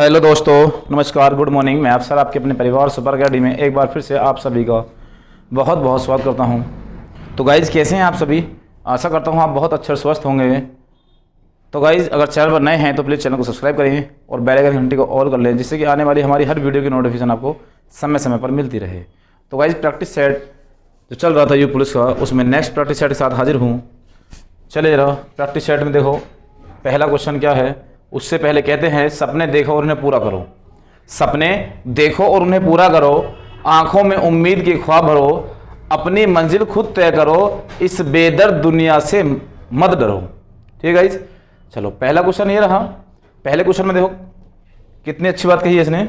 Hello दोस्तों, नमस्कार, good morning. मैं अफसर आपके अपने परिवार सुपर अकेडमी में एक बार फिर से आप सभी का बहुत बहुत स्वागत करता हूं। तो गाइज़, कैसे हैं आप सभी? आशा करता हूं आप बहुत अच्छे स्वस्थ होंगे। तो गाइज़, अगर चैनल पर नए हैं तो प्लीज़ चैनल को सब्सक्राइब करें और बेल आइकन घंटी को ऑल कर लें, जिससे कि आने वाली हमारी हर वीडियो की नोटिफिकेशन आपको समय समय पर मिलती रहे। तो गाइज़, प्रैक्टिस सेट जो चल रहा था यू पुलिस का, उसमें नेक्स्ट प्रैक्टिस सेट के साथ हाजिर हूँ। चले जरा प्रैक्टिस सेट में देखो, पहला क्वेश्चन क्या है। उससे पहले कहते हैं सपने देखो और उन्हें पूरा करो। सपने देखो और उन्हें पूरा करो, आंखों में उम्मीद की ख्वाब भरो, अपनी मंजिल खुद तय करो, इस बेदर्द दुनिया से मत डरो। ठीक है गाइस, चलो पहला क्वेश्चन ये रहा। पहले क्वेश्चन में देखो कितनी अच्छी बात कही है इसने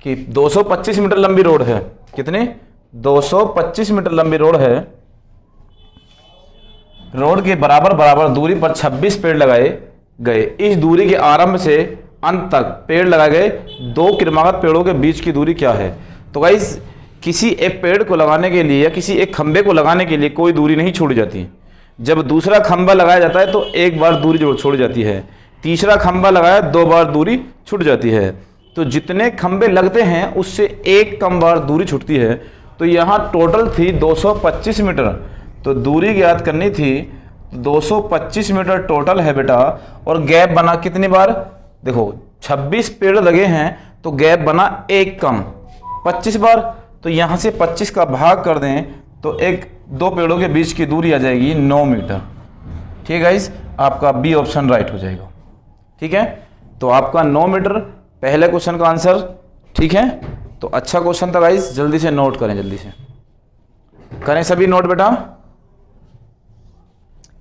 कि 225 मीटर लंबी रोड है। कितनी? 225 मीटर लंबी रोड है। रोड के बराबर बराबर दूरी पर 26 पेड़ लगाए गए। इस दूरी के आरंभ से अंत तक पेड़ लगाए गए दो क्रमागत पेड़ों के बीच की दूरी क्या है? तो गाइस, किसी एक पेड़ को लगाने के लिए या किसी एक खंबे को लगाने के लिए कोई दूरी नहीं छोड़ी जाती। जब दूसरा खंबा लगाया जाता है तो एक बार दूरी छोड़ी जाती है, तीसरा खंबा लगाया 2 बार दूरी छूट जाती है। तो जितने खंबे लगते हैं उससे एक कम बार दूरी छूटती है। तो यहाँ टोटल थी 225 मीटर, तो दूरी ज्ञात करनी थी। 225 मीटर टोटल है बेटा, और गैप बना कितनी बार? देखो 26 पेड़ लगे हैं तो गैप बना एक कम 25 बार। तो यहां से 25 का भाग कर दें तो दो पेड़ों के बीच की दूरी आ जाएगी 9 मीटर। ठीक है गाइस, आपका बी ऑप्शन राइट हो जाएगा। ठीक है, तो आपका 9 मीटर पहले क्वेश्चन का आंसर। ठीक है, तो अच्छा क्वेश्चन था गाइस, जल्दी से नोट करें, जल्दी से करें सभी नोट। बेटा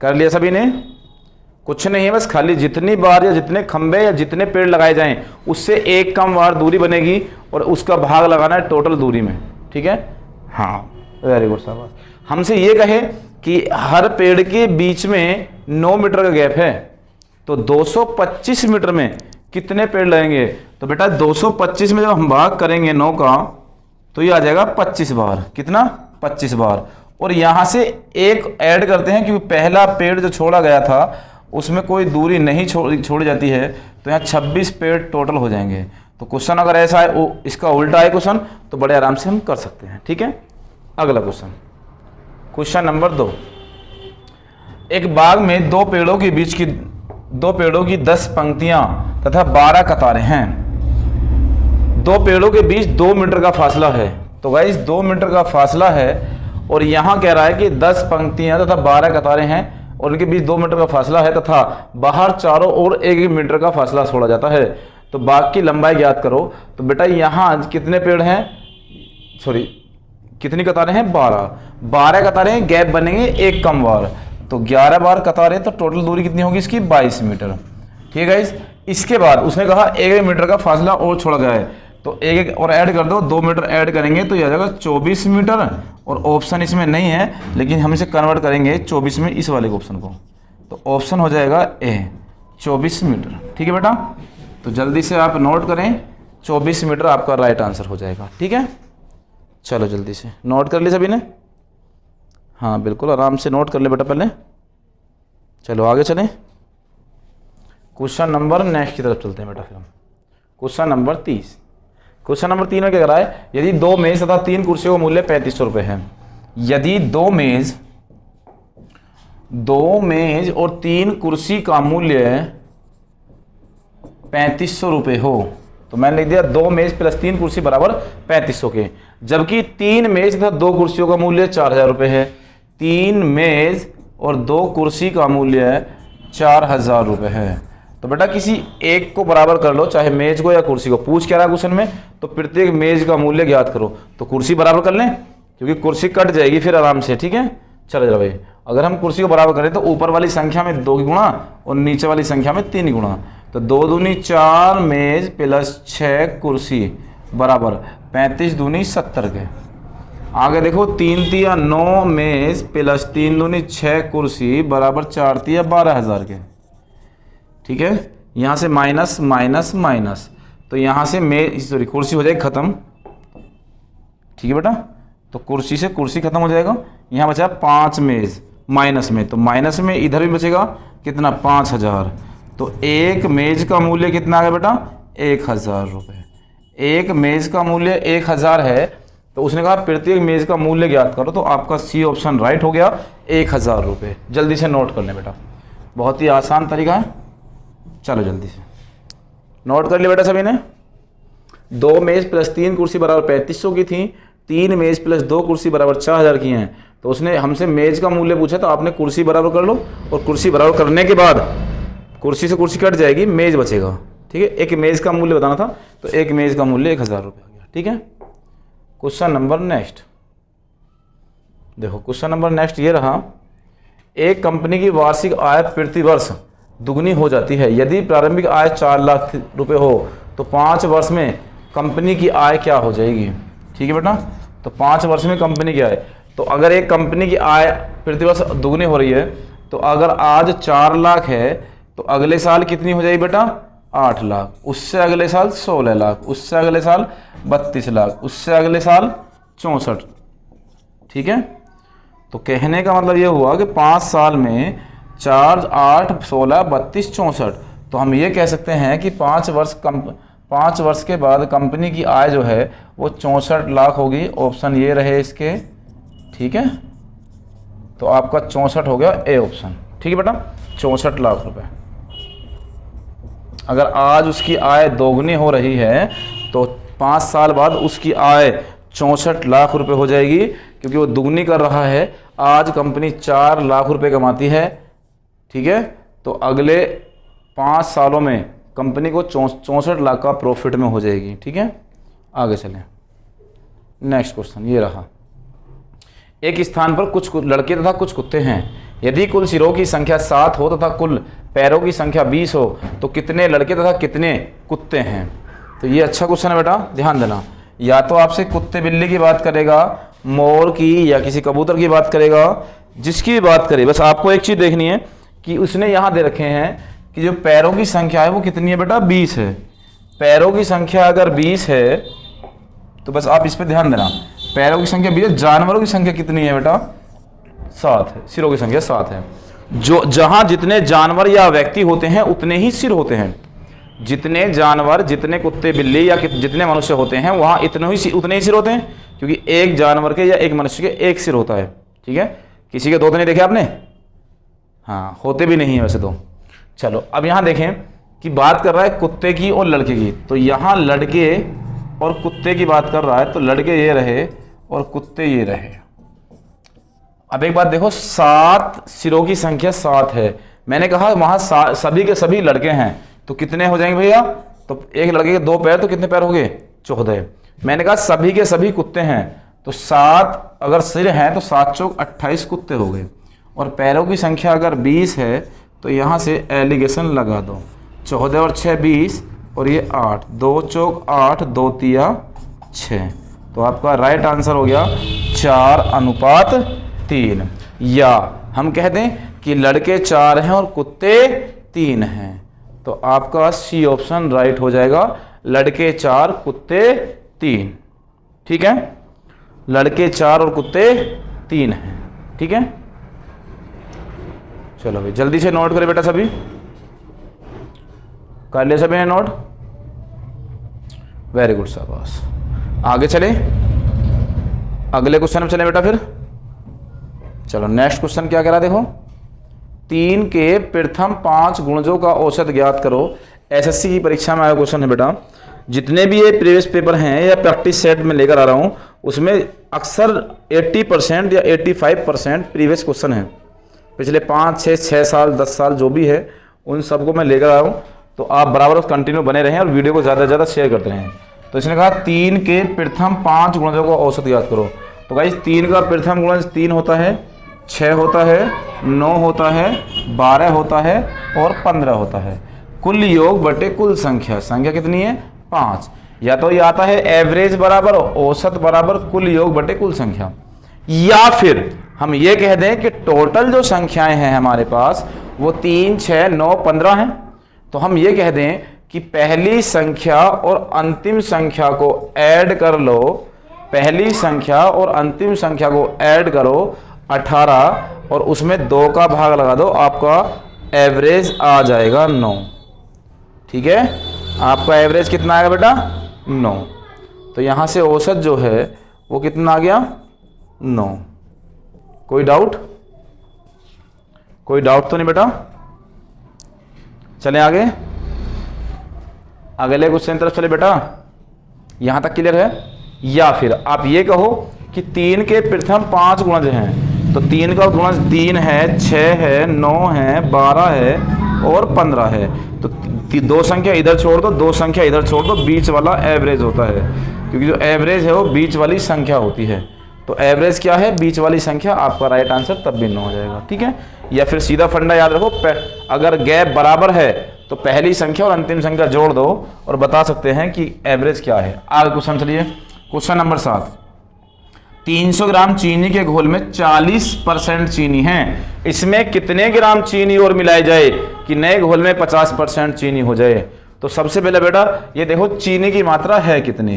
कर लिया सभी ने? कुछ नहीं है, बस खाली जितनी बार या जितने खंबे या जितने पेड़ लगाए जाएं उससे एक कम बार दूरी बनेगी और उसका भाग लगाना है टोटल दूरी में। ठीक है, हाँ वेरी गुड शाबाश। हमसे ये कहे कि हर पेड़ के बीच में 9 मीटर का गैप है, तो 225 मीटर में कितने पेड़ लगेंगे? तो बेटा 225 में जब हम भाग करेंगे 9 का तो ये आ जाएगा 25 बार। कितना? 25 बार। और यहां से एक ऐड करते हैं क्योंकि पहला पेड़ जो छोड़ा गया था उसमें कोई दूरी नहीं छोड़ी जाती है, तो यहाँ 26 पेड़ टोटल हो जाएंगे। तो क्वेश्चन अगर ऐसा है, इसका उल्टा है क्वेश्चन, तो बड़े आराम से हम कर सकते हैं। ठीक है, अगला क्वेश्चन, क्वेश्चन नंबर 2। एक बाग में दो पेड़ों की 10 पंक्तियां तथा 12 कतारें हैं। दो पेड़ों के बीच 2 मीटर का फासला है। तो गाइस 2 मीटर का फासला है और यहां कह रहा है कि 10 पंक्तियां तथा 12 कतारें हैं और उनके बीच 2 मीटर का फासला है तथा बाहर चारों ओर 1 मीटर का फासला छोड़ा जाता है। तो बाग की लंबाई ज्ञात करो। तो बेटा यहां कितने पेड़ हैं, सॉरी कितनी कतारें हैं? 12 कतारें, गैप बनेंगे एक कम बार, तो 11 बार कतारें, तो टोटल दूरी कितनी होगी इसकी? 22 मीटर। ठीक है गाइस, इसके बाद उसने कहा 1 मीटर का फासला और छोड़ा गया है, तो एक और ऐड कर दो, 2 मीटर ऐड करेंगे तो यह आ जाएगा 24 मीटर। और ऑप्शन इसमें नहीं है लेकिन हम इसे कन्वर्ट करेंगे 24 में, इस वाले ऑप्शन को, तो ऑप्शन हो जाएगा ए, 24 मीटर। ठीक है बेटा, तो जल्दी से आप नोट करें, 24 मीटर आपका राइट आंसर हो जाएगा। ठीक है, चलो जल्दी से नोट कर ले सभी ने? हाँ बिल्कुल, आराम से नोट कर ले बेटा पहले। चलो आगे चलें, क्वेश्चन नंबर नेक्स्ट की तरफ चलते हैं बेटा। फिर हम क्वेश्चन नंबर 30। क्वेश्चन नंबर 3 में क्या कर रहा है? यदि 2 मेज तथा 3 कुर्सियों का मूल्य 3500 रुपये है। यदि 2 मेज और 3 कुर्सी का मूल्य 3500 रुपये हो, तो मैंने लिख दिया 2 मेज प्लस 3 कुर्सी बराबर 3500 के। जबकि 3 मेज तथा 2 कुर्सियों का मूल्य 4000 रुपये है। 3 मेज और 2 कुर्सी का मूल्य 4000 रुपये है। तो बेटा किसी एक को बराबर कर लो, चाहे मेज को या कुर्सी को। पूछ क्या रहा क्वेश्चन में? तो प्रत्येक मेज का मूल्य ज्ञात करो। तो कुर्सी बराबर कर लें क्योंकि कुर्सी कट जाएगी फिर आराम से। ठीक है, चलो जरा भाई, अगर हम कुर्सी को बराबर करें तो ऊपर वाली संख्या में 2 गुणा और नीचे वाली संख्या में 3 गुणा, तो 2 दूनी 4 मेज प्लस 6 कुर्सी बराबर 35 दूनी 70 के। आगे देखो 3 तिया 9 मेज प्लस 3 दूनी 6 कुर्सी बराबर 4 तिया 12,000 के। ठीक है, यहाँ से माइनस माइनस माइनस, तो यहाँ से कुर्सी हो जाएगी खत्म। ठीक है बेटा, तो कुर्सी से कुर्सी खत्म हो जाएगा। यहाँ बचा 5 मेज माइनस में, तो माइनस में इधर भी बचेगा कितना? 5000। तो एक मेज का मूल्य कितना आ गया बेटा? 1000 रुपये। एक मेज़ का मूल्य 1000 है, तो उसने कहा प्रत्येक मेज़ का मूल्य ज्ञात करो, तो आपका सी ऑप्शन राइट हो गया, 1000 रुपये। जल्दी से नोट कर लें बेटा, बहुत ही आसान तरीका है। चलो जल्दी से नोट कर लिया बेटा सभी ने। 2 मेज़ प्लस 3 कुर्सी बराबर 3500 की थी, 3 मेज़ प्लस 2 कुर्सी बराबर 4000 की हैं। तो उसने हमसे मेज़ का मूल्य पूछा, तो आपने कुर्सी बराबर कर लो, और कुर्सी बराबर करने के बाद कुर्सी से कुर्सी कट जाएगी, मेज़ बचेगा। ठीक है, एक मेज़ का मूल्य बताना था, तो एक मेज़ का मूल्य 1000 रुपये हो गया। ठीक है, क्वेश्चन नंबर नेक्स्ट देखो। क्वेश्चन नंबर नेक्स्ट ये रहा, एक कंपनी की वार्षिक आय प्रति वर्ष दुगनी हो जाती है यदि प्रारंभिक आय 4 लाख रुपए हो, तो 5 वर्ष में कंपनी की आय क्या हो जाएगी। ठीक है बेटा, तो 5 वर्ष में कंपनी की आय, तो अगर एक कंपनी की आय प्रति वर्ष दुगनी हो रही है, तो अगर आज 4 लाख है, तो अगले साल कितनी हो जाएगी बेटा, 8 लाख, उससे अगले साल 16 लाख, उससे अगले साल 32 लाख, उससे अगले साल 64। ठीक है, तो कहने का मतलब ये हुआ कि 5 साल में 4, 8, 16, 32, 64। तो हम ये कह सकते हैं कि 5 वर्ष के बाद कंपनी की आय जो है वो 64 लाख होगी। ऑप्शन ये रहे इसके। ठीक है, तो आपका 64 हो गया ए ऑप्शन। ठीक है बेटा, 64 लाख रुपए। अगर आज उसकी आय दोगुनी हो रही है, तो 5 साल बाद उसकी आय 64 लाख रुपए हो जाएगी, क्योंकि वो दुगनी कर रहा है। आज कंपनी 4 लाख रुपए कमाती है। ठीक है, तो अगले 5 सालों में कंपनी को 64 लाख का प्रॉफिट में हो जाएगी। ठीक है, आगे चलें। नेक्स्ट क्वेश्चन ये रहा, एक स्थान पर कुछ लड़के तथा कुछ कुत्ते हैं। यदि कुल सिरों की संख्या 7 हो तथा कुल पैरों की संख्या 20 हो, तो कितने लड़के तथा कितने कुत्ते हैं। तो ये अच्छा क्वेश्चन है बेटा, ध्यान देना। या तो आपसे कुत्ते बिल्ली की बात करेगा, मोर की, या किसी कबूतर की बात करेगा, जिसकी भी बात करे, बस आपको एक चीज़ देखनी है कि उसने यहाँ दे रखे हैं कि जो पैरों की संख्या है वो कितनी है बेटा, 20 है। पैरों की संख्या अगर 20 है, तो बस आप इस पर ध्यान देना। पैरों की संख्या 20 है, जानवरों की संख्या कितनी है बेटा, 7 है। सिरों की संख्या 7 है। जो जहां जितने जानवर या व्यक्ति होते हैं उतने ही सिर होते हैं। जितने जानवर, जितने कुत्ते बिल्ली या जितने मनुष्य होते हैं, वहां उतने ही सिर होते हैं, क्योंकि एक जानवर के या एक मनुष्य के एक सिर होता है। ठीक है, किसी के 2 तो नहीं देखे आपने, हाँ होते भी नहीं है वैसे तो। चलो अब यहाँ देखें कि बात कर रहा है कुत्ते की और लड़के की, तो यहाँ लड़के और कुत्ते की बात कर रहा है, तो लड़के ये रहे और कुत्ते ये रहे। अब एक बात देखो, 7 सिरों की संख्या 7 है। मैंने कहा वहाँ सभी के सभी लड़के हैं, तो कितने हो जाएंगे भैया, तो एक लड़के के 2 पैर, तो कितने पैर हो गए, 14। मैंने कहा सभी के सभी कुत्ते हैं, तो 7 अगर सिर हैं तो 7 चौक 28 कुत्ते हो गए। और पैरों की संख्या अगर 20 है, तो यहाँ से एलिगेशन लगा दो, 14 और 6 20, और ये 8, 2 चौक 8, 2 तिया 6। तो आपका राइट आंसर हो गया 4:3। या हम कह दें कि लड़के 4 हैं और कुत्ते 3 हैं, तो आपका सी ऑप्शन राइट हो जाएगा, लड़के 4 कुत्ते 3। ठीक है, लड़के 4 और कुत्ते 3 हैं। ठीक है, चलो भाई जल्दी से नोट करें बेटा, सभी कर ले सभी ने नोट, वेरी गुड शाबाश। आगे चले, अगले क्वेश्चन में चले बेटा फिर। चलो नेक्स्ट क्वेश्चन क्या कह रहा है देखो, 3 के प्रथम 5 गुणजों का औसत ज्ञात करो। एसएससी की परीक्षा में आया क्वेश्चन है बेटा। जितने भी ये प्रीवियस पेपर हैं या प्रैक्टिस सेट में लेकर आ रहा हूँ, उसमें अक्सर 80% या 85% प्रीवियस क्वेश्चन है। पिछले 5, 6 साल 10 साल जो भी है, उन सबको मैं लेकर आया हूँ। तो आप बराबर कंटिन्यू बने रहें और वीडियो को ज़्यादा से ज़्यादा शेयर करते रहें। तो इसने कहा 3 के प्रथम 5 गुणजों का औसत ज्ञात करो। तो गाइस 3 का प्रथम गुणज 3 होता है, 6 होता है, 9 होता है, 12 होता है और 15 होता है। कुल योग बटे कुल संख्या, संख्या कितनी है 5। या तो ये आता है एवरेज बराबर औसत बराबर कुल योग बटे कुल संख्या, या फिर हम ये कह दें कि टोटल जो संख्याएं हैं हमारे पास वो 3, 6, 9, 15 हैं। तो हम ये कह दें कि पहली संख्या और अंतिम संख्या को ऐड कर लो, पहली संख्या और अंतिम संख्या को ऐड करो 18 और उसमें 2 का भाग लगा दो, आपका एवरेज आ जाएगा 9। ठीक है, आपका एवरेज कितना आएगा बेटा 9। तो यहाँ से औसत जो है वो कितना आ गया 9। कोई डाउट? कोई डाउट तो नहीं बेटा? चलें आगे, अगले क्वेश्चन तरफ चले बेटा। यहाँ तक क्लियर है? या फिर आप ये कहो कि 3 के प्रथम 5 गुणज हैं, तो 3 का गुणज 3 है, 6 है, 9 है, 12 है और 15 है। तो 2 संख्या इधर छोड़ दो, 2 संख्या इधर छोड़ दो, बीच वाला एवरेज होता है, क्योंकि जो एवरेज है वो बीच वाली संख्या होती है। तो एवरेज क्या है? बीच वाली संख्या। आपका राइट आंसर तब भी 9 हो जाएगा। ठीक है? या फिर सीधा फंडा याद रखो, अगर गैप बराबर है तो पहली संख्या और अंतिम संख्या जोड़ दो और बता सकते हैं कि एवरेज क्या है। आगे क्वेश्चन चलिए, क्वेश्चन नंबर 7। 300 ग्राम चीनी के घोल में 40% चीनी है, इसमें कितने ग्राम चीनी और मिलाई जाए कि नए घोल में 50% चीनी हो जाए? तो सबसे पहले बेटा ये देखो चीनी की मात्रा है कितनी,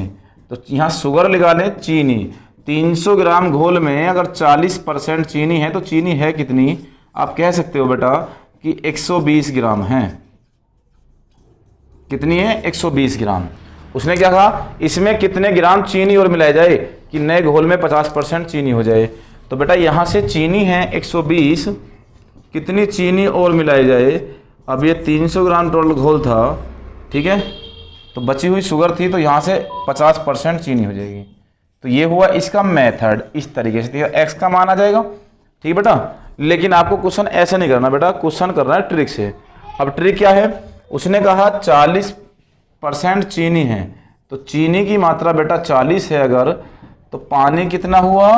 तो यहाँ शुगर लगा लें। चीनी 300 ग्राम घोल में अगर 40% चीनी है तो चीनी है कितनी? आप कह सकते हो बेटा कि 120 ग्राम है। कितनी है? 120 ग्राम। उसने क्या कहा? इसमें कितने ग्राम चीनी और मिलाई जाए कि नए घोल में 50% चीनी हो जाए? तो बेटा यहाँ से चीनी है 120, कितनी चीनी और मिलाई जाए? अब ये 300 ग्राम टोटल घोल था, ठीक है, तो बची हुई शुगर थी, तो यहाँ से 50% चीनी हो जाएगी। तो ये हुआ इसका मेथड, इस तरीके से एक्स का मान आ जाएगा। ठीक बेटा, लेकिन आपको क्वेश्चन ऐसे नहीं करना बेटा, क्वेश्चन करना है ट्रिक से। अब ट्रिक क्या है? उसने कहा 40% चीनी है, तो चीनी की मात्रा बेटा 40 है अगर, तो पानी कितना हुआ?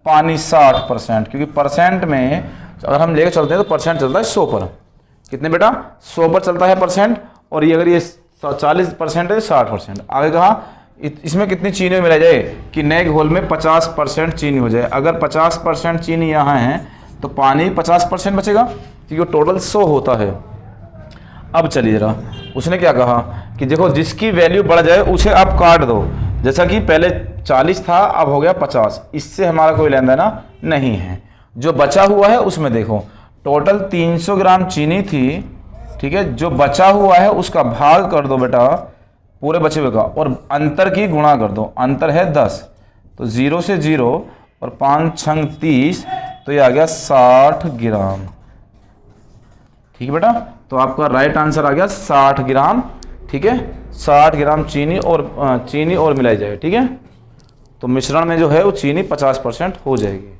पानी 60%, क्योंकि परसेंट में अगर हम लेकर चलते हैं तो परसेंट चलता है 100 पर। कितने बेटा? 100 पर चलता है परसेंट, और ये अगर ये 40% है 60%। आगे कहा इसमें कितनी चीनी मिलाई जाए कि नए घोल में 50% चीनी हो जाए। अगर 50% चीनी यहाँ है तो पानी 50% बचेगा, क्योंकि टोटल 100 होता है। अब चलिए जरा, उसने क्या कहा कि देखो जिसकी वैल्यू बढ़ जाए उसे आप काट दो। जैसा कि पहले 40 था, अब हो गया 50, इससे हमारा कोई लेना देना नहीं है। जो बचा हुआ है उसमें देखो टोटल 300 ग्राम चीनी थी, ठीक है, जो बचा हुआ है उसका भाग कर दो बेटा पूरे बचे हुए का, और अंतर की गुणा कर दो। अंतर है 10, तो 0 से 0 और 5 छंग 30, तो ये आ गया 60 ग्राम। ठीक है बेटा, तो आपका राइट आंसर आ गया 60 ग्राम। ठीक है, 60 ग्राम चीनी और मिलाई जाए। ठीक है, तो मिश्रण में जो है वो चीनी 50% हो जाएगी।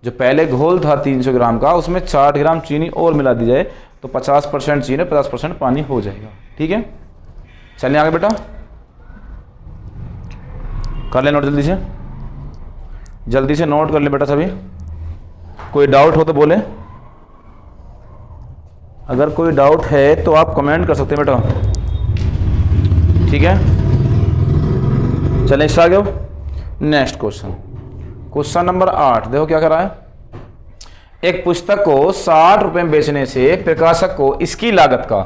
जो पहले घोल था 300 ग्राम का, उसमें 60 ग्राम चीनी और मिला दी जाए तो 50% चीनी 50% पानी हो जाएगा। ठीक है, चलिए आगे बेटा, कर ले नोट, जल्दी से नोट कर ले बेटा सभी। कोई डाउट हो तो बोले, अगर कोई डाउट है तो आप कमेंट कर सकते हैं बेटा। ठीक है, चलें आगे। Next question, question number 8। देखो क्या कर रहा है। एक पुस्तक को 60 रुपए में बेचने से प्रकाशक को इसकी लागत का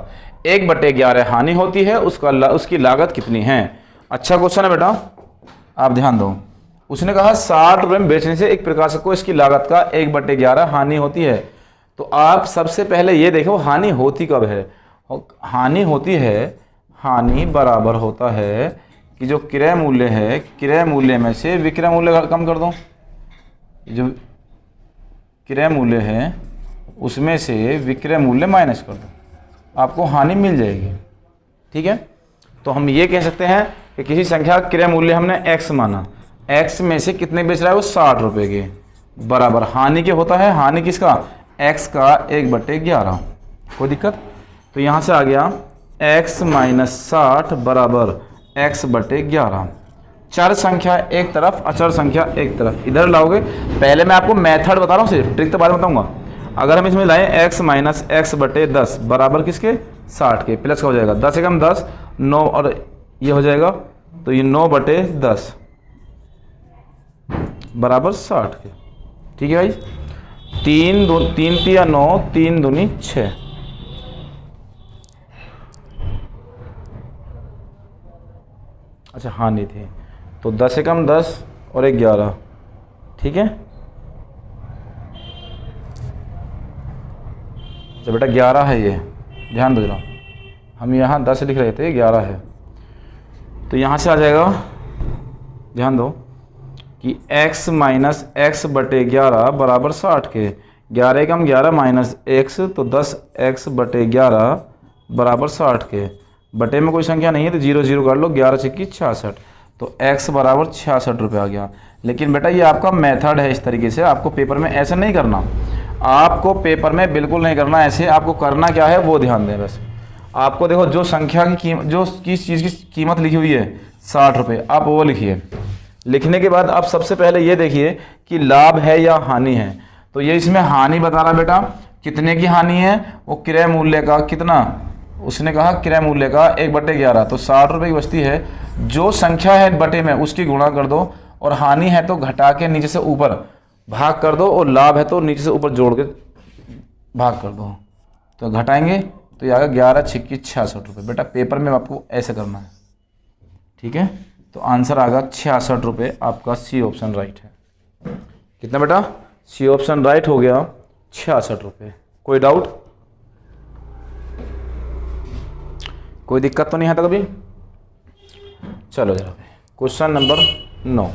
1/11 हानि होती है, उसकी लागत कितनी है? अच्छा क्वेश्चन है बेटा, आप ध्यान दो। उसने कहा 60 रुपए में बेचने से एक प्रकाशक को इसकी लागत का 1/11 हानि होती है। तो आप सबसे पहले ये देखो हानि होती कब है। हानि होती है, हानि बराबर होता है कि जो क्रय मूल्य है, क्रय मूल्य में से विक्रय मूल्य कम कर दो। जो क्रय मूल्य है उसमें से विक्रय मूल्य माइनस कर दो, आपको हानि मिल जाएगी। ठीक है, तो हम ये कह सकते हैं कि किसी संख्या का क्रय मूल्य हमने x माना, x में से कितने बेच रहा है वो 60 रुपए के, बराबर हानि के होता है, हानि किसका? x का 1/11। कोई दिक्कत? तो यहाँ से आ गया x माइनस 60 बराबर x/11। चर संख्या एक तरफ, अचर संख्या एक तरफ, इधर लाओगे। पहले मैं आपको मेथड बता रहा हूँ, सिर्फ ट्रिक तो बाद में बताऊंगा। अगर हम इसमें लाएं x माइनस x/10 बराबर किसके? 60 के। प्लस का हो जाएगा 10 एकम 10, 9 और ये हो जाएगा, तो ये 9/10 बराबर 60 के। ठीक है भाई, 3 तिया 9, 3 दूनी 6। अच्छा हानि थी, तो 10 एकम 10 और 11। ठीक है, अच्छा बेटा 11 है ये, ध्यान दो जरा। हम यहाँ 10 लिख रहे थे, 11 है। तो यहाँ से आ जाएगा, ध्यान दो कि x माइनस एक्स बटे 11 बराबर 60 के। 11 कम 11 माइनस x, तो 10x बटे 11 बराबर 60 के। बटे में कोई संख्या नहीं है तो 0 0 कर लो, 11 छिक्की 66, तो x बराबर 66 रुपये आ गया। लेकिन बेटा ये आपका मेथड है, इस तरीके से आपको पेपर में ऐसे नहीं करना, आपको पेपर में बिल्कुल नहीं करना ऐसे। आपको करना क्या है वो ध्यान दें बस। आपको देखो जो संख्या की कीमत, जो किस चीज़ की कीमत लिखी हुई है 60 रुपये, आप वो लिखिए। लिखने के बाद आप सबसे पहले ये देखिए कि लाभ है या हानि है। तो ये इसमें हानि बता रहा बेटा, कितने की हानि है, वो क्रय मूल्य का कितना, उसने कहा क्रय मूल्य का 1/11, तो 60 रुपये की बचती है। जो संख्या है बटे में उसकी गुणा कर दो, और हानि है तो घटा के नीचे से ऊपर भाग कर दो, और लाभ है तो नीचे से ऊपर जोड़ के भाग कर दो। तो घटाएंगे तो ये आएगा 11 छिक्की 66 रुपये। बेटा पेपर में आपको ऐसे करना है, ठीक है। तो आंसर आएगा 66 रुपये, आपका सी ऑप्शन राइट है। कितना बेटा, सी ऑप्शन राइट हो गया, 66 रुपये। कोई डाउट, कोई दिक्कत तो नहीं है तो कभी। चलो जरा क्वेश्चन नंबर 9।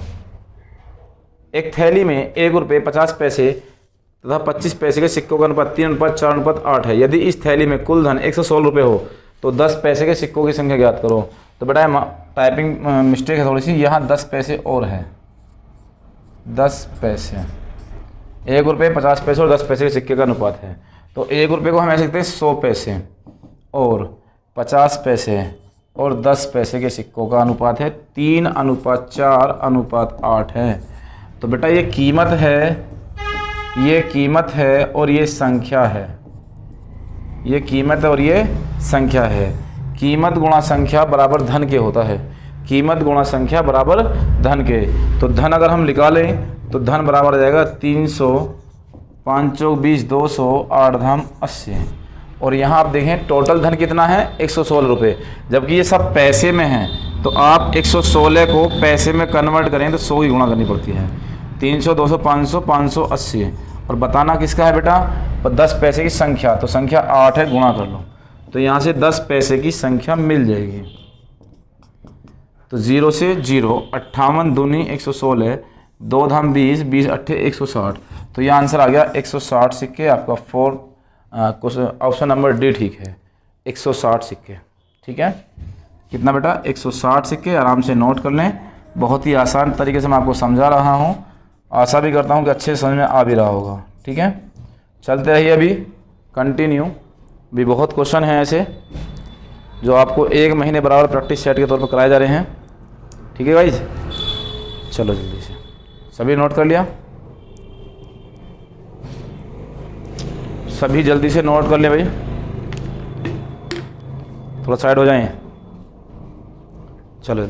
एक थैली में 1 रुपये 50 पैसे तथा 25 पैसे के सिक्कों का अनुपात 3:4:8 है। यदि इस थैली में कुल धन 116 रुपये हो तो 10 पैसे के सिक्कों की संख्या ज्ञात करो। तो बेटा टाइपिंग मिस्टेक है थोड़ी सी, यहाँ 10 पैसे और है, 10 पैसे, 1 रुपये 50 पैसे और 10 पैसे के सिक्के का अनुपात है। तो 1 रुपये को हम ऐसे लिखते हैं 100 पैसे, और 50 पैसे और 10 पैसे के सिक्कों का अनुपात है 3:4:8 है। तो बेटा ये कीमत है, ये कीमत है और ये संख्या है, ये कीमत और ये संख्या है। कीमत गुणा संख्या बराबर धन के होता है, कीमत गुणा संख्या बराबर धन के। तो धन अगर हम निकालें तो धन बराबर आ जाएगा 300, 5 चौक 20, 200, 8 धाम 80। और यहाँ आप देखें टोटल धन कितना है 116 रुपये, जबकि ये सब पैसे में है। तो आप 116 को पैसे में कन्वर्ट करें तो 100 की गुणा करनी पड़ती है। 300, 200, 500, 580। और बताना किसका है बेटा, 10 पैसे की संख्या, तो संख्या 8 है, गुणा कर लो। तो यहाँ से 10 पैसे की संख्या मिल जाएगी। तो 0 से 0, 58 दूनी 116, 2 धाम 20, 20 अट्ठे 160। तो ये आंसर आ गया 160 सिक्के। आपका ऑप्शन नंबर डी ठीक है, 160 सिक्के। ठीक है, कितना बेटा 160 सिक्के। आराम से नोट कर लें, बहुत ही आसान तरीके से मैं आपको समझा रहा हूँ। आशा भी करता हूँ कि अच्छे समझ में आ भी रहा होगा। ठीक है, चलते रहिए अभी कंटिन्यू। भी बहुत क्वेश्चन हैं ऐसे जो आपको 1 महीने बराबर प्रैक्टिस सेट के तौर पर कराए जा रहे हैं। ठीक है गाइज, चलो जल्दी से सभी नोट कर लिया, सभी जल्दी से नोट कर ले भाई, थोड़ा साइड हो जाएं। चलो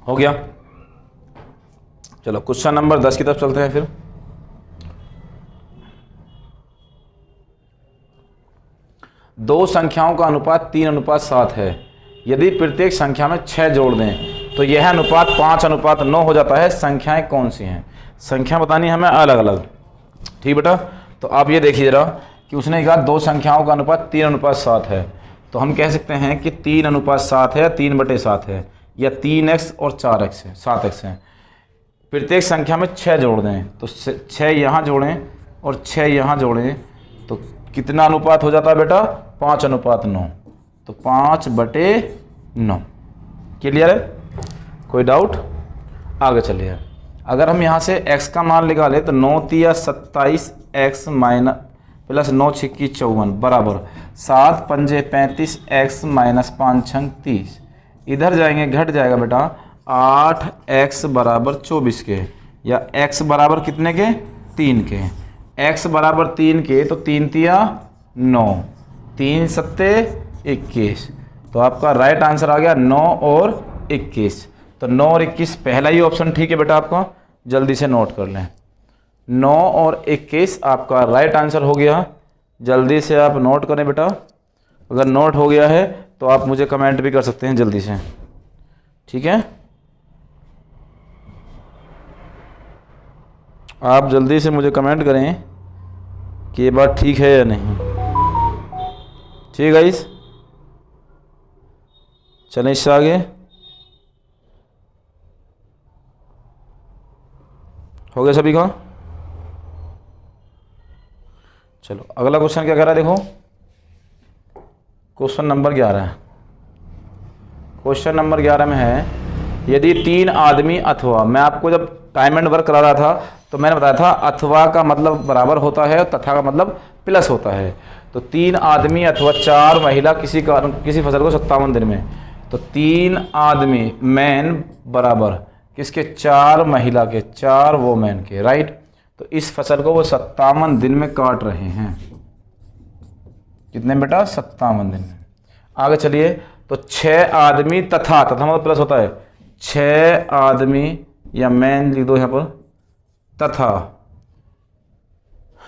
हो गया। चलो क्वेश्चन नंबर 10 की तरफ चलते हैं फिर। दो संख्याओं का अनुपात 3:7 है। यदि प्रत्येक संख्या में 6 जोड़ दें तो यह अनुपात 5:9 हो जाता है। संख्याएं कौन सी हैं? संख्या बतानी है हमें अलग अलग। ठीक बेटा, तो आप ये देखिए जरा कि उसने कहा दो संख्याओं का अनुपात 3:7 है। तो हम कह सकते हैं कि 3:7 है, 3/7 है, या 3x और 4x है, 7x है। प्रत्येक संख्या में 6 जोड़ दें तो 6 यहाँ जोड़ें और 6 यहाँ जोड़ें तो कितना अनुपात हो जाता है बेटा? 5:9। तो 5/9। क्लियर है? कोई डाउट? आगे चलिए। अगर हम यहाँ से x का मान निकाले तो 9 तिया 27x माइनस प्लस 9 छिक्की 54 बराबर 7 पंजे 35x माइनस 5 छंग 30। इधर जाएंगे घट जाएगा बेटा 8x बराबर 24 के, या x बराबर कितने के? 3 के। x बराबर 3 के तो 3 तिया 9, 3 सत्ते 21। तो आपका राइट आंसर आ गया 9 और 21। तो 9 और 21 पहला ही ऑप्शन ठीक है बेटा आपका, जल्दी से नोट कर लें। 9 और 21 आपका राइट आंसर हो गया। जल्दी से आप नोट करें बेटा। अगर नोट हो गया है तो आप मुझे कमेंट भी कर सकते हैं जल्दी से। ठीक है, आप जल्दी से मुझे कमेंट करें कि ये बात ठीक है या नहीं। ठीक है गाइस, चलें इससे आगे। हो गया सभी का? चलो अगला क्वेश्चन क्या कह रहा है, देखो क्वेश्चन नंबर 11। क्वेश्चन नंबर 11 में है, यदि 3 आदमी अथवा, मैं आपको जब टाइम एंड वर्क करा रहा था तो मैंने बताया था अथवा का मतलब बराबर होता है और तथा का मतलब प्लस होता है। तो 3 आदमी अथवा 4 महिला किसी फसल को 57 दिन में, तो 3 आदमी मैन बराबर किसके, 4 महिला के, 4 वोमेन के, राइट। तो इस फसल को वो 57 दिन में काट रहे हैं। कितने बेटा? 57 दिन में। आगे चलिए, तो 6 आदमी तथा मतलब प्लस होता है, 6 आदमी या मैन लिख दो यहाँ पर, तथा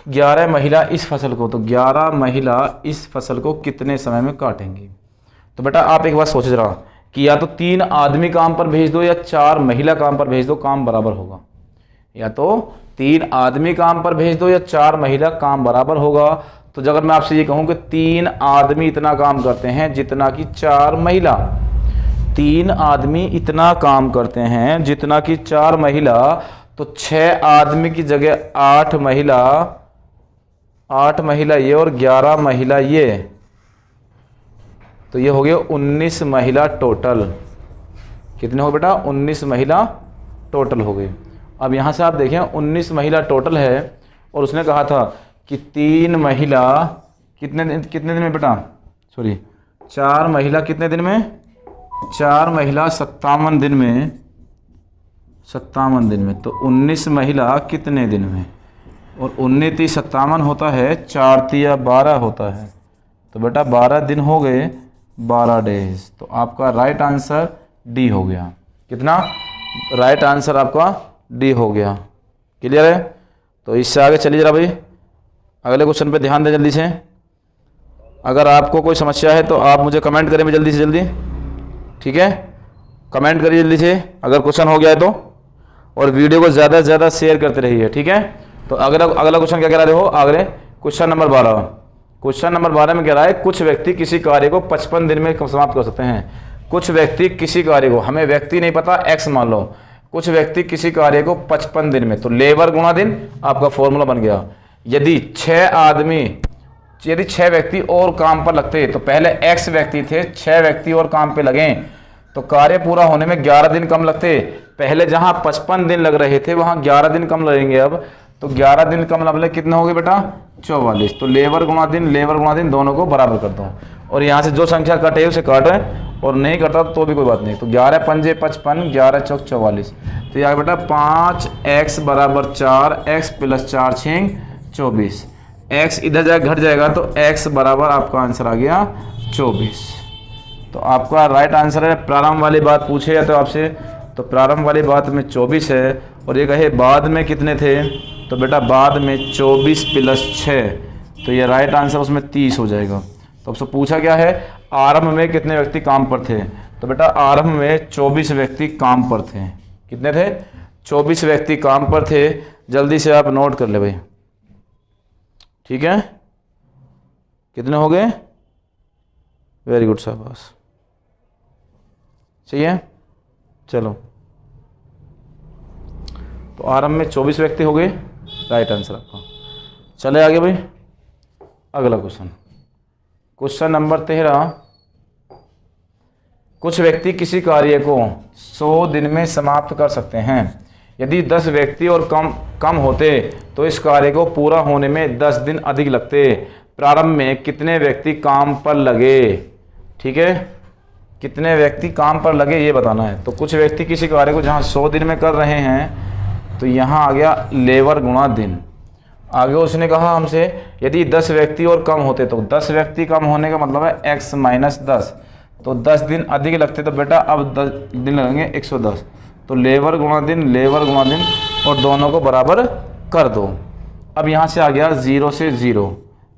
11 महिला इस फसल को, तो 11 महिला इस फसल को कितने समय में काटेंगी। तो बेटा आप एक बात सोच रहा कि या तो 3 आदमी काम पर भेज दो या 4 महिला काम पर भेज दो, काम बराबर होगा। या तो 3 आदमी काम पर भेज दो या 4 महिला, काम बराबर होगा। तो अगर मैं आपसे ये कहूं कि 3 आदमी इतना काम करते हैं जितना कि 4 महिला, 3 आदमी इतना काम करते हैं जितना कि 4 महिला, तो 6 आदमी की जगह 8 महिला, 8 महिला ये और 11 महिला ये, तो ये हो गया 19 महिला टोटल। कितने हो बेटा? 19 महिला टोटल हो गए। अब यहाँ से आप देखें 19 महिला टोटल है और उसने कहा था कि 3 महिला कितने दिन में बेटा, सॉरी 4 महिला कितने दिन में, 4 महिला 57 दिन में, 57 दिन में। तो 19 महिला कितने दिन में, और 19 × 57 होता है, 4 × 12 होता है। तो बेटा 12 दिन हो गए, 12 डेज। तो आपका राइट आंसर डी हो गया। कितना? राइट आंसर आपका डी हो गया। क्लियर है? तो इससे आगे चलिए जरा भाई, अगले क्वेश्चन पे ध्यान दें जल्दी से। अगर आपको कोई समस्या है तो आप मुझे कमेंट करें जल्दी से जल्दी, ठीक है? कमेंट करिए जल्दी से अगर क्वेश्चन हो गया है तो, और वीडियो को ज़्यादा से ज़्यादा शेयर करते रहिए, ठीक है? तो अगला क्वेश्चन क्या कह रहा है, देखो अगले क्वेश्चन नंबर 12। क्वेश्चन नंबर 12 में कह रहा है, कुछ व्यक्ति किसी कार्य को 55 दिन में समाप्त कर सकते हैं। कुछ व्यक्ति किसी कार्य को, हमें व्यक्ति नहीं पता, एक्स मान लो, कुछ व्यक्ति किसी कार्य को 55 दिन में, तो लेबर गुणा दिन आपका फॉर्मूला बन गया। यदि 6 व्यक्ति और काम पर लगते, तो पहले x व्यक्ति थे, 6 व्यक्ति और काम पे लगे तो कार्य पूरा होने में 11 दिन कम लगते। पहले जहां 55 दिन लग रहे थे वहां 11 दिन कम लगेंगे। अब तो 11 दिन कम लगने कितने हो गए बेटा? 44। तो लेबर गुणा दिन दोनों को बराबर कर दो, और यहाँ से जो संख्या कटे उसे काट, और नहीं कटा तो भी कोई बात नहीं। तो 11 × 5 = 55, 11 × 4 = 44। तो यह बेटा 5x = 4, x + 4 = 24। x इधर जाकर घट जाएगा तो x बराबर आपका आंसर आ गया 24। तो आपका राइट आंसर है। प्रारंभ वाली बात पूछे तो आपसे, तो प्रारंभ वाली बात में 24 है, और ये कहे बाद में कितने थे, तो बेटा बाद में 24 + 6, तो ये राइट आंसर उसमें 30 हो जाएगा। तो आपसे पूछा क्या है, आरंभ में कितने व्यक्ति काम पर थे, तो बेटा आरंभ में 24 व्यक्ति काम पर थे। कितने थे? 24 व्यक्ति काम पर थे। जल्दी से आप नोट कर ले भाई, ठीक है? कितने हो गए? वेरी गुड, शाबाश, सही है। चलो, तो आरंभ में 24 व्यक्ति हो गए, राइट आंसर आपका। चले आगे भाई, अगला क्वेश्चन, क्वेश्चन नंबर 13। कुछ व्यक्ति किसी कार्य को 100 दिन में समाप्त कर सकते हैं। यदि 10 व्यक्ति और कम होते तो इस कार्य को पूरा होने में 10 दिन अधिक लगते। प्रारंभ में कितने व्यक्ति काम पर लगे, ठीक है? कितने व्यक्ति काम पर लगे ये बताना है। तो कुछ व्यक्ति किसी कार्य को जहाँ 100 दिन में कर रहे हैं, तो यहाँ आ गया लेबर गुणा दिन। आगे उसने कहा हमसे यदि 10 व्यक्ति और कम होते, तो 10 व्यक्ति कम होने का मतलब है x - 10, तो 10 दिन अधिक लगते, तो बेटा अब 10 दिन लगेंगे 110। तो लेबर गुणा दिन और दोनों को बराबर कर दो। अब यहाँ से आ गया 0 से 0,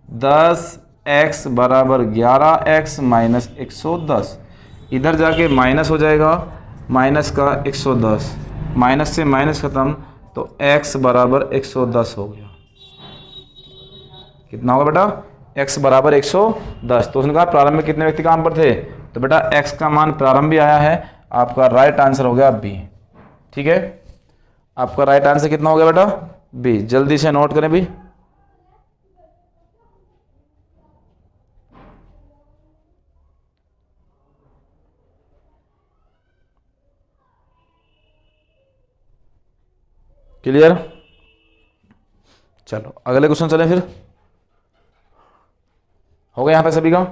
10x = 11x - 110। इधर जाके माइनस हो जाएगा, माइनस का 110, माइनस से माइनस ख़त्म, तो x बराबर 110 हो गया। कितना होगा बेटा? x बराबर 110। तो उसने कहा प्रारंभ में कितने व्यक्ति काम पर थे, तो बेटा x का मान प्रारंभ भी आया है, आपका राइट आंसर हो गया बी। ठीक है, आपका राइट आंसर कितना हो गया बेटा? बी। जल्दी से नोट करें भी। क्लियर? चलो अगले क्वेश्चन चलें फिर। हो गया यहाँ पे सभी का?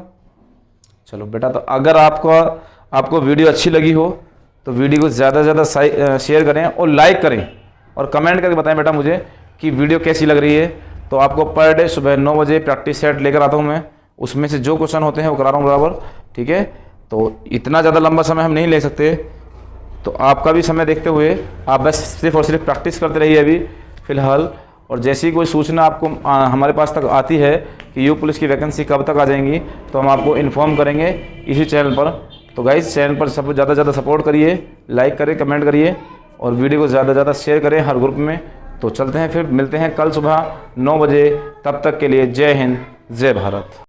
चलो बेटा, तो अगर आपको वीडियो अच्छी लगी हो तो वीडियो को ज़्यादा से ज़्यादा शेयर करें और लाइक करें और कमेंट करके बताएं बेटा मुझे कि वीडियो कैसी लग रही है। तो आपको पर डे सुबह 9 बजे प्रैक्टिस सेट लेकर आता हूँ मैं, उसमें से जो क्वेश्चन होते हैं वो करा रहा हूँ बराबर। ठीक है, तो इतना ज़्यादा लंबा समय हम नहीं ले सकते, तो आपका भी समय देखते हुए आप बस सिर्फ और सिर्फ प्रैक्टिस करते रहिए अभी फ़िलहाल। और जैसी कोई सूचना आपको हमारे पास तक आती है कि यू पुलिस की वैकेंसी कब तक आ जाएंगी, तो हम आपको इन्फॉर्म करेंगे इसी चैनल पर। तो गाइस चैनल पर सब ज़्यादा से ज़्यादा सपोर्ट करिए, लाइक करें, कमेंट करिए और वीडियो को ज़्यादा से ज़्यादा शेयर करें हर ग्रुप में। तो चलते हैं फिर, मिलते हैं कल सुबह 9 बजे। तब तक के लिए जय हिंद, जय भारत।